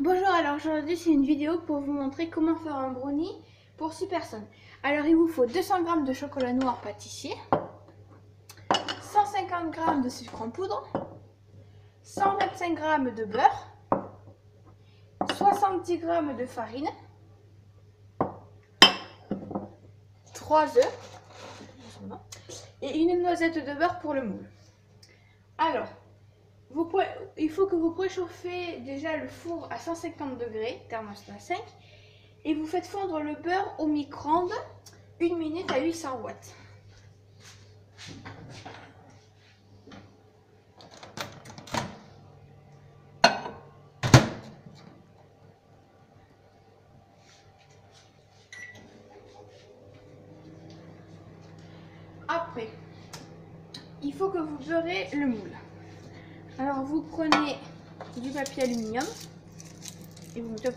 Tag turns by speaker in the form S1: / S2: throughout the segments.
S1: Bonjour, alors aujourd'hui c'est une vidéo pour vous montrer comment faire un brownie pour 6 personnes. Alors il vous faut 200 g de chocolat noir pâtissier, 150 g de sucre en poudre, 125 g de beurre, 70 g de farine, 3 œufs et une noisette de beurre pour le moule. Alors, il faut que vous préchauffez déjà le four à 150 degrés, thermostat 5, et vous faites fondre le beurre au micro-ondes 1 minute à 800 watts. Après, il faut que vous beurrez le moule. Alors vous prenez du papier aluminium et vous mettez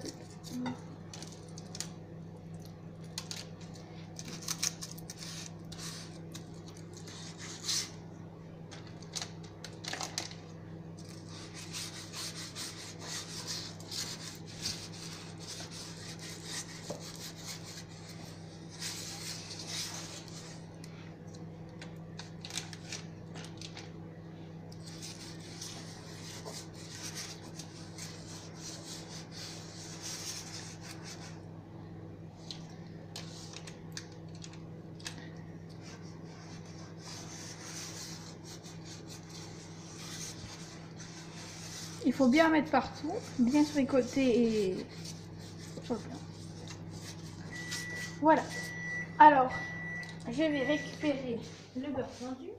S1: Il faut bien mettre partout, bien sur les côtés et sur le plat. Voilà. Alors, je vais récupérer le beurre fondu.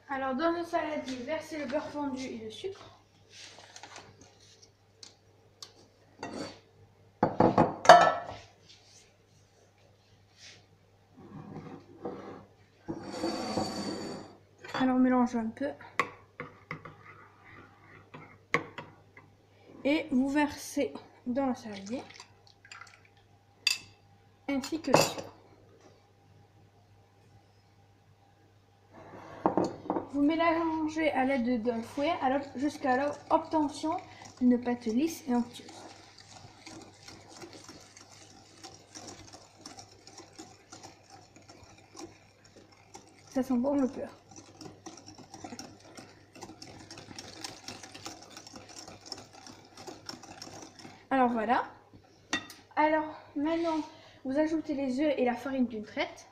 S1: Alors, dans le saladier, versez le beurre fondu et le sucre. Alors, mélange un peu. Et vous versez dans le saladier ainsi que le sucre. Vous mélangez à l'aide d'un fouet jusqu'à l'obtention d'une pâte lisse et onctueuse. Ça sent bon le beurre. Alors voilà. Alors maintenant, vous ajoutez les œufs et la farine d'une traite.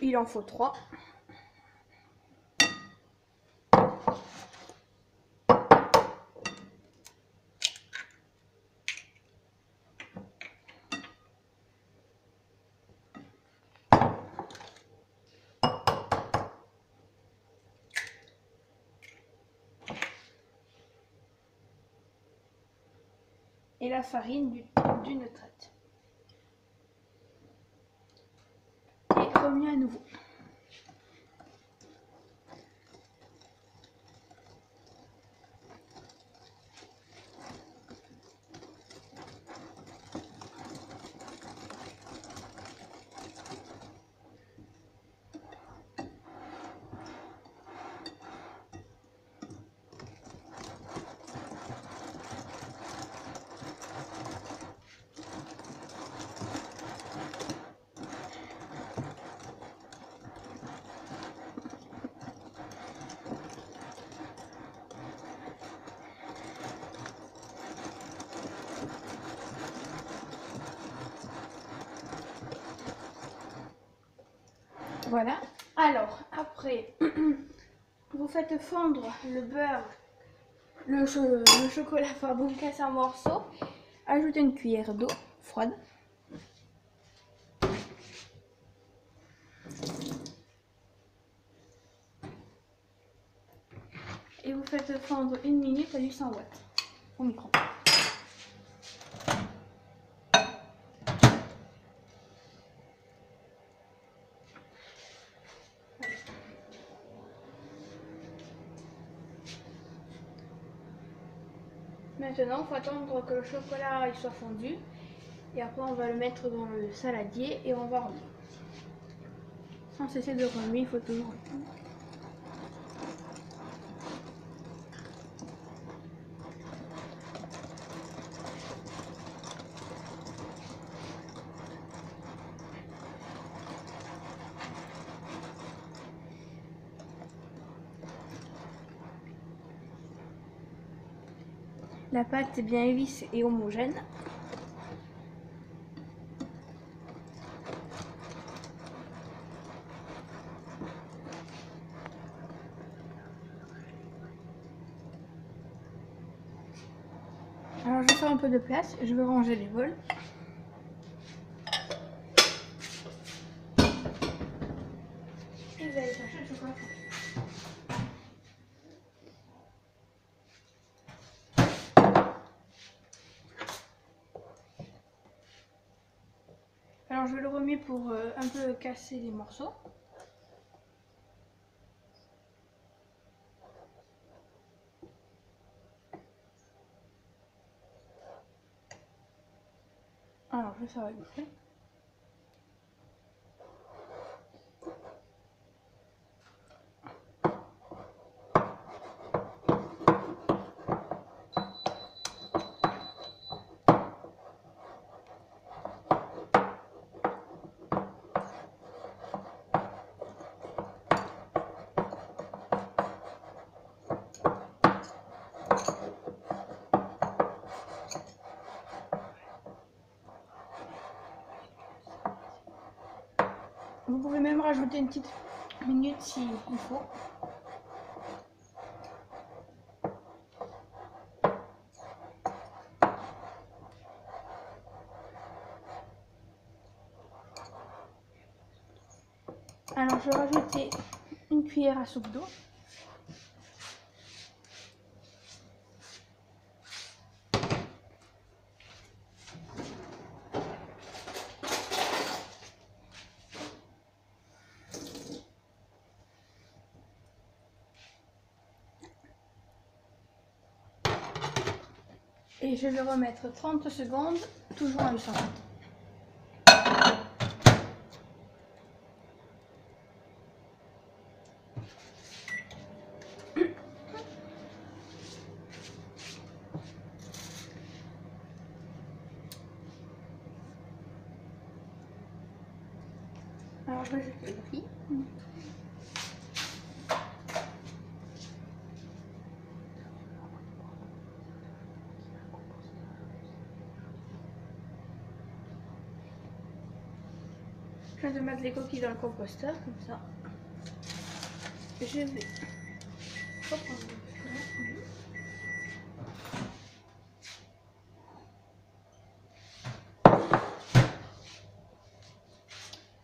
S1: Il en faut 3. Et la farine d'une traite. Et remuez à nouveau. Voilà. Alors, après, vous faites fondre le beurre, le chocolat, pardon, cassé en morceaux. Ajoutez une cuillère d'eau froide. Et vous faites fondre 1 minute à 800 watts au micro. Maintenant, il faut attendre que le chocolat il soit fondu. Et après, on va le mettre dans le saladier et on va remuer. Sans cesser de remuer, il faut toujours remuer. La pâte est bien lisse et homogène. Alors je vais faire un peu de place, je vais ranger les bols. Et vous allez chercher le chocolat. Alors je vais le remuer pour un peu casser les morceaux. Alors je vais faire une fois. Vous pouvez même rajouter une petite minute s'il faut. Alors je vais rajouter une cuillère à soupe d'eau. Et je vais remettre 30 secondes, toujours à 180. Alors je vais jeter le riz. Je vais mettre les coquilles dans le composteur, comme ça. Je vais reprendre le chocolat.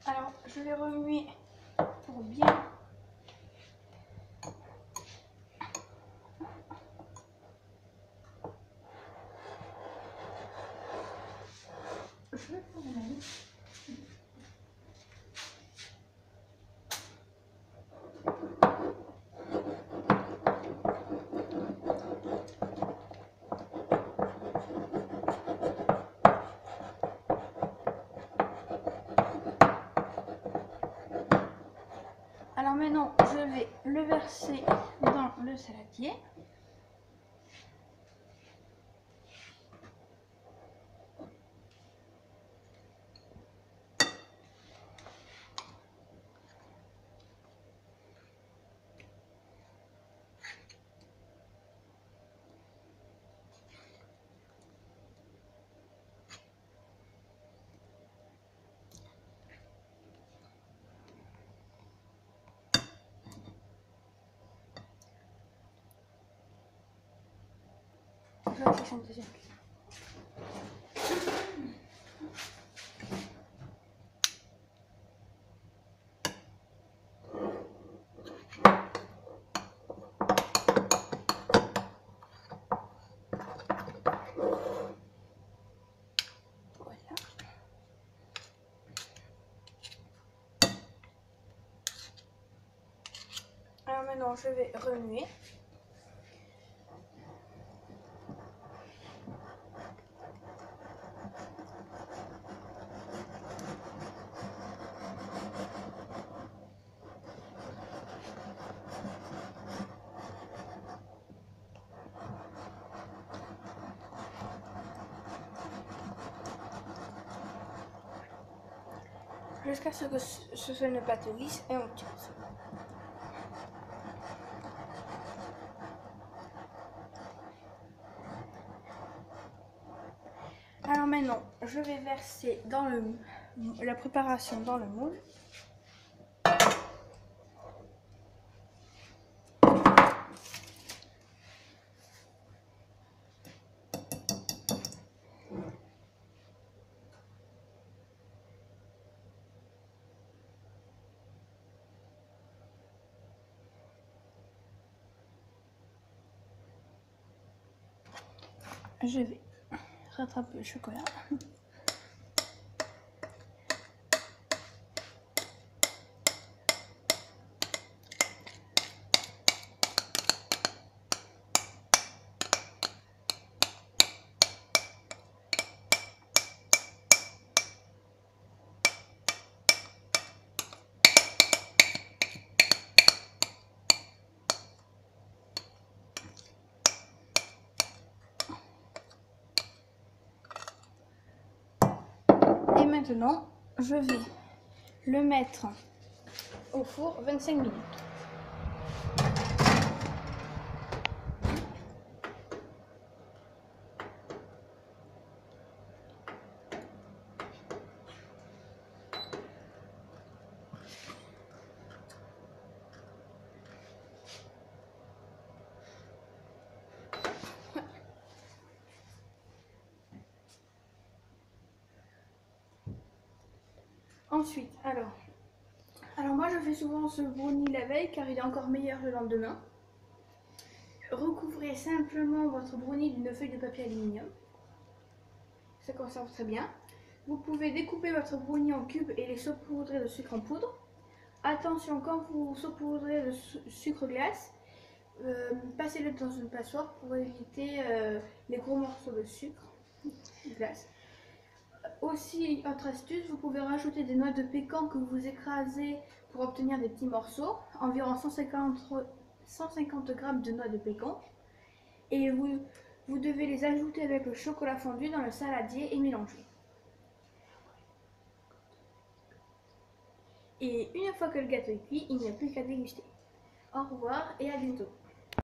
S1: Alors, je vais remuer pour bien. Je vais prendre la main. Alors maintenant, je vais le verser dans le saladier. Je vais chercher une deuxième cuillère. Voilà. Alors maintenant, je vais remuer. jusqu'à ce que ce soit une pâte lisse et onctueuse. Alors maintenant, je vais verser dans la préparation dans le moule. Je vais rattraper le chocolat. Et maintenant, je vais le mettre au four 25 minutes. Ensuite, alors moi je fais souvent ce brownie la veille car il est encore meilleur le lendemain. Recouvrez simplement votre brownie d'une feuille de papier aluminium. Ça conserve très bien. Vous pouvez découper votre brownie en cubes et les saupoudrer de sucre en poudre. Attention, quand vous saupoudrez de sucre glace, passez-le dans une passoire pour éviter les gros morceaux de sucre glace. Aussi, autre astuce, vous pouvez rajouter des noix de pécan que vous écrasez pour obtenir des petits morceaux, environ 150 g de noix de pécan. Et vous devez les ajouter avec le chocolat fondu dans le saladier et mélanger. Et une fois que le gâteau est cuit, il n'y a plus qu'à déguster. Au revoir et à bientôt.